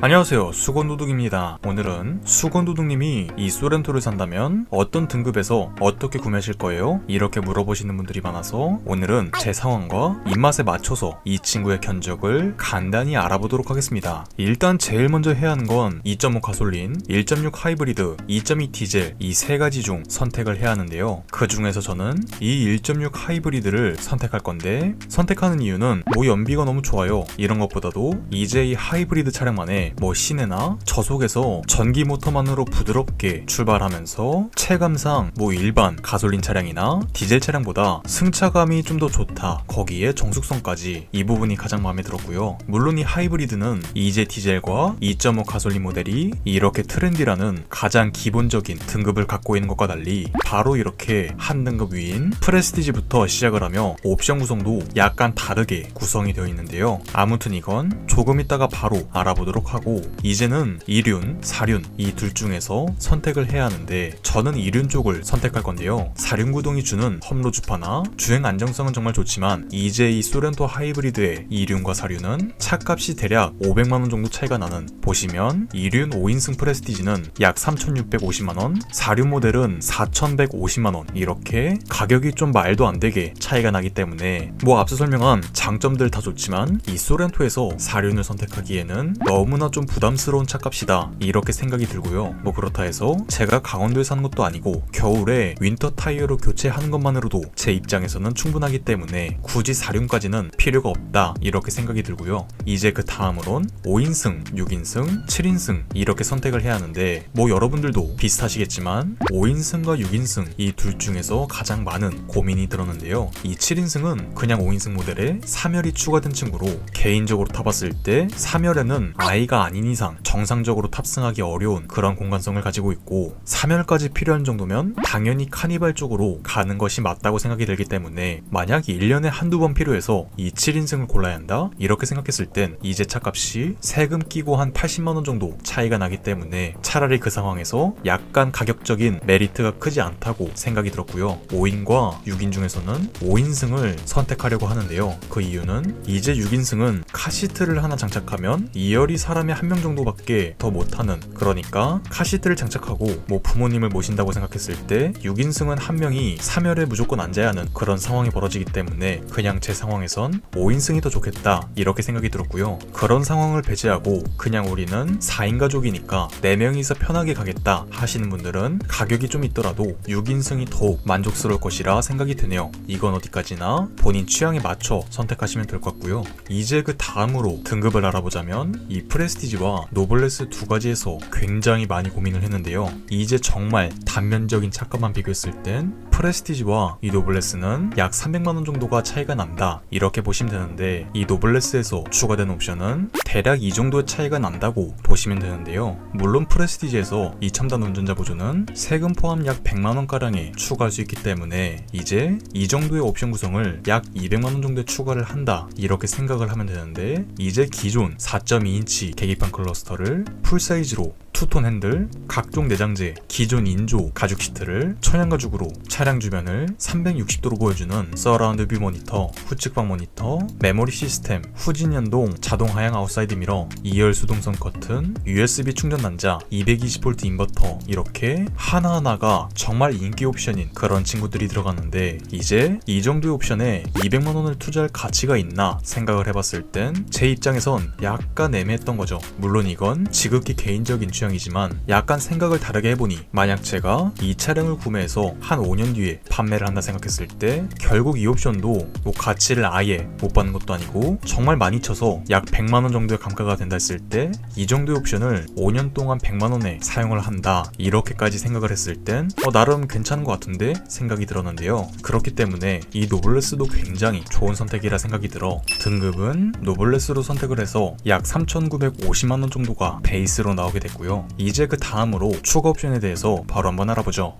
안녕하세요, 수건도둑입니다. 오늘은 수건도둑님이 이 소렌토를 산다면 어떤 등급에서 어떻게 구매하실 거예요? 이렇게 물어보시는 분들이 많아서 오늘은 제 상황과 입맛에 맞춰서 이 친구의 견적을 간단히 알아보도록 하겠습니다. 일단 제일 먼저 해야 하는 건 2.5 가솔린, 1.6 하이브리드, 2.2 디젤 이 세 가지 중 선택을 해야 하는데요. 그 중에서 저는 이 1.6 하이브리드를 선택할 건데, 선택하는 이유는 연비가 너무 좋아요. 이런 것보다도 이제 이 하이브리드 차량만의 시내나 저속에서 전기 모터만으로 부드럽게 출발하면서 체감상 일반 가솔린 차량이나 디젤 차량보다 승차감이 좀 더 좋다. 거기에 정숙성까지, 이 부분이 가장 마음에 들었고요. 물론 이 하이브리드는 이제 디젤과 2.5 가솔린 모델이 이렇게 트렌디라는 가장 기본적인 등급을 갖고 있는 것과 달리 바로 이렇게 한 등급 위인 프레스티지부터 시작을 하며 옵션 구성도 약간 다르게 구성이 되어 있는데요. 아무튼 이건 조금 있다가 바로 알아보도록 하고, 이제는 2륜, 4륜 이 둘 중에서 선택을 해야 하는데, 저는 2륜 쪽을 선택할 건데요. 4륜 구동이 주는 험로 주파나 주행 안정성은 정말 좋지만 이제 이 소렌토 하이브리드의 2륜과 4륜은 차값이 대략 500만원 정도 차이가 나는, 보시면 2륜 5인승 프레스티지는 약 3,650만원, 4륜 모델은 4,150만원, 이렇게 가격이 좀 말도 안 되게 차이가 나기 때문에 앞서 설명한 장점들 다 좋지만 이 소렌토에서 4륜을 선택하기에는 너무나 좀 부담스러운 차값이다, 이렇게 생각이 들고요. 그렇다 해서 제가 강원도에 사는 것도 아니고 겨울에 윈터 타이어로 교체하는 것만으로도 제 입장에서는 충분하기 때문에 굳이 4륜까지는 필요가 없다, 이렇게 생각이 들고요. 이제 그 다음으론 5인승, 6인승, 7인승 이렇게 선택을 해야 하는데, 여러분들도 비슷하시겠지만 5인승과 6인승 이 둘 중에서 가장 많은 고민이 들었는데요. 이 7인승은 그냥 5인승 모델에 3열이 추가된 친구로, 개인적으로 타봤을 때 3열에는 아이가 아닌 이상 정상적으로 탑승하기 어려운 그런 공간성을 가지고 있고, 3열까지 필요한 정도면 당연히 카니발 쪽으로 가는 것이 맞다고 생각이 들기 때문에, 만약 1년에 한두 번 필요해서 이 7인승을 골라야 한다, 이렇게 생각했을 땐 이제 차값이 세금 끼고 한 80만원 정도 차이가 나기 때문에 차라리 그 상황에서 약간 가격적인 메리트가 크지 않다고 생각이 들었고요. 5인과 6인 중에서는 5인승을 선택하려고 하는데요. 그 이유는 이제 6인승은 카시트를 하나 장착하면 2열이 사람이 한 명 정도밖에 더 못하는, 그러니까 카시트를 장착하고 부모님을 모신다고 생각했을 때 6인승은 한 명이 3열에 무조건 앉아야 하는 그런 상황이 벌어지기 때문에 그냥 제 상황에선 5인승이 더 좋겠다, 이렇게 생각이 들었고요. 그런 상황을 배제하고 그냥 우리는 4인 가족이니까 4명이서 편하게 가겠다 하시는 분들은 가격이 좀 있더라도 6인승이 더욱 만족스러울 것이라 생각이 드네요. 이건 어디까지나 본인 취향에 맞춰 선택하시면 될 것 같고요. 이제 그 다음으로 등급을 알아보자면 이 프레스티지와 노블레스 두 가지에서 굉장히 많이 고민을 했는데요. 이제 정말 단면적인 차값만 비교했을 땐 프레스티지와 이 노블레스는 약 300만원 정도가 차이가 난다, 이렇게 보시면 되는데, 이 노블레스에서 추가된 옵션은 대략 이 정도의 차이가 난다고 보시면 되는데요. 물론 프레스티지에서 이 첨단 운전자 보조는 세금 포함 약 100만원가량에 추가할 수 있기 때문에 이제 이 정도의 옵션 구성을 약 200만원 정도에 추가를 한다, 이렇게 생각을 하면 되는데, 이제 기존 4.2인치 계기판 클러스터를 풀사이즈로 투톤 핸들, 각종 내장재, 기존 인조 가죽 시트를 천연 가죽으로 차량 주변을 360도로 보여주는 서라운드 뷰 모니터, 후측방 모니터, 메모리 시스템, 후진 연동, 자동 하향 아웃사이드 미러, 2열 수동선 커튼, USB 충전 단자, 220V 인버터, 이렇게 하나하나가 정말 인기 옵션인 그런 친구들이 들어갔는데, 이제 이 정도의 옵션에 200만원을 투자할 가치가 있나 생각을 해봤을 땐 제 입장에선 약간 애매했던 거죠. 물론 이건 지극히 개인적인 취향이지만 약간 생각을 다르게 해보니, 만약 제가 이 차량을 구매해서 한 5년 뒤에 판매를 한다 생각했을 때 결국 이 옵션도 가치를 아예 못 받는 것도 아니고 정말 많이 쳐서 약 100만원 정도의 감가가 된다 했을 때 이 정도의 옵션을 5년 동안 100만원에 사용을 한다, 이렇게까지 생각을 했을 땐 나름 괜찮은 것 같은데 생각이 들었는데요. 그렇기 때문에 이 노블레스도 굉장히 좋은 선택이라 생각이 들어 등급은 노블레스로 선택을 해서 약 3,950만원 정도가 베이스로 나오게 됐고요. 이제 그 다음으로 추가 옵션에 대해서 바로 한번 알아보죠.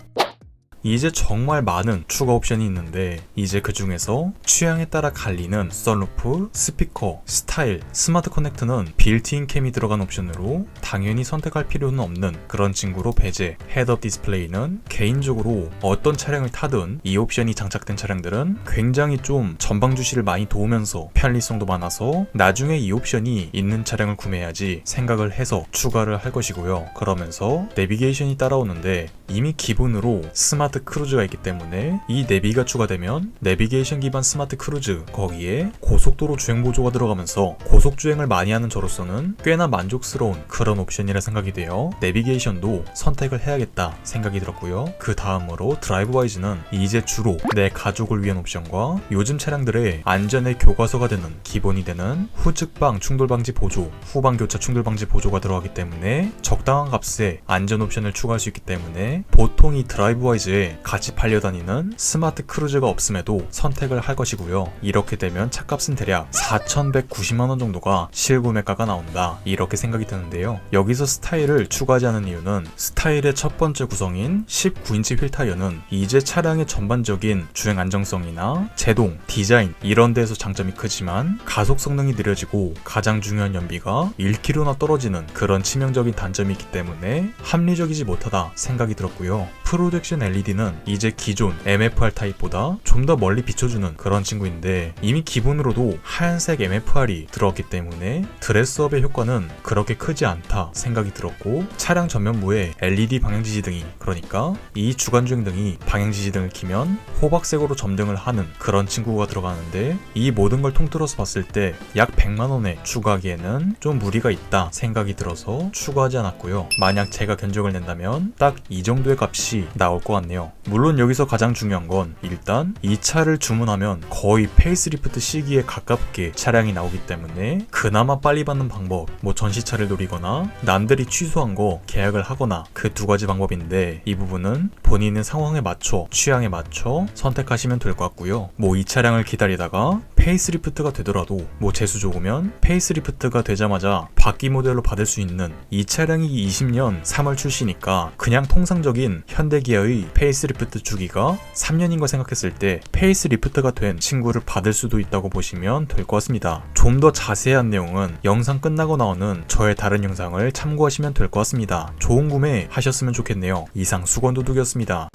이제 정말 많은 추가 옵션이 있는데 이제 그 중에서 취향에 따라 갈리는 썬루프, 스피커, 스타일, 스마트 커넥트는 빌트인 캠이 들어간 옵션으로 당연히 선택할 필요는 없는 그런 친구로 배제. 헤드업 디스플레이는 개인적으로 어떤 차량을 타든 이 옵션이 장착된 차량들은 굉장히 좀 전방 주시를 많이 도우면서 편리성도 많아서 나중에 이 옵션이 있는 차량을 구매해야지 생각을 해서 추가를 할 것이고요. 그러면서 내비게이션이 따라오는데 이미 기본으로 스마트 크루즈가 있기 때문에 이 내비가 추가되면 내비게이션 기반 스마트 크루즈, 거기에 고속도로 주행 보조가 들어가면서 고속주행을 많이 하는 저로서는 꽤나 만족스러운 그런 옵션이라 생각이 돼요. 내비게이션도 선택을 해야겠다 생각이 들었고요. 그 다음으로 드라이브 와이즈는 이제 주로 내 가족을 위한 옵션과 요즘 차량들의 안전의 교과서가 되는 기본이 되는 후측방 충돌 방지 보조, 후방 교차 충돌 방지 보조가 들어가기 때문에 적당한 값에 안전 옵션을 추가할 수 있기 때문에 보통 이 드라이브 와이즈에 같이 팔려다니는 스마트 크루즈가 없음에도 선택을 할 것이고요. 이렇게 되면 차값은 대략 4,190만원 정도가 실구매가가 나온다 이렇게 생각이 드는데요. 여기서 스타일을 추가하지 않은 이유는 스타일의 첫 번째 구성인 19인치 휠 타이어는 이제 차량의 전반적인 주행 안정성이나 제동, 디자인 이런 데에서 장점이 크지만 가속 성능이 느려지고 가장 중요한 연비가 1km나 떨어지는 그런 치명적인 단점이 있기 때문에 합리적이지 못하다 생각이 들었고요. 프로젝션 LED는 이제 기존 MFR 타입보다 좀 더 멀리 비춰주는 그런 친구인데 이미 기본으로도 하얀색 MFR이 들어왔기 때문에 드레스업의 효과는 그렇게 크지 않다 생각이 들었고, 차량 전면부에 LED 방향지시등이, 그러니까 이 주간주행등이 방향지시등을 켜면 호박색으로 점등을 하는 그런 친구가 들어가는데 이 모든 걸 통틀어서 봤을 때 약 100만원에 추가하기에는 좀 무리가 있다 생각이 들어서 추가하지 않았고요. 만약 제가 견적을 낸다면 딱 이 정도의 값이 나올 것 같네요. 물론 여기서 가장 중요한 건 일단 이 차를 주문하면 거의 페이스리프트 시기에 가깝게 차량이 나오기 때문에 그나마 빨리 받는 방법, 뭐 전시차를 노리거나 남들이 취소한 거 계약을 하거나 그 두 가지 방법인데 이 부분은 본인의 상황에 맞춰 취향에 맞춰 선택하시면 될 것 같고요. 뭐 이 차량을 기다리다가 페이스리프트가 되더라도 뭐 재수 좋으면 페이스리프트가 되자마자 바퀴 모델로 받을 수 있는, 이 차량이 20년 3월 출시니까 그냥 통상적인 현대기아의 페이스리프트 주기가 3년인 거 생각했을 때 페이스리프트가 된 친구를 받을 수도 있다고 보시면 될 것 같습니다. 좀 더 자세한 내용은 영상 끝나고 나오는 저의 다른 영상을 참고하시면 될 것 같습니다. 좋은 구매 하셨으면 좋겠네요. 이상 수건도둑이었습니다.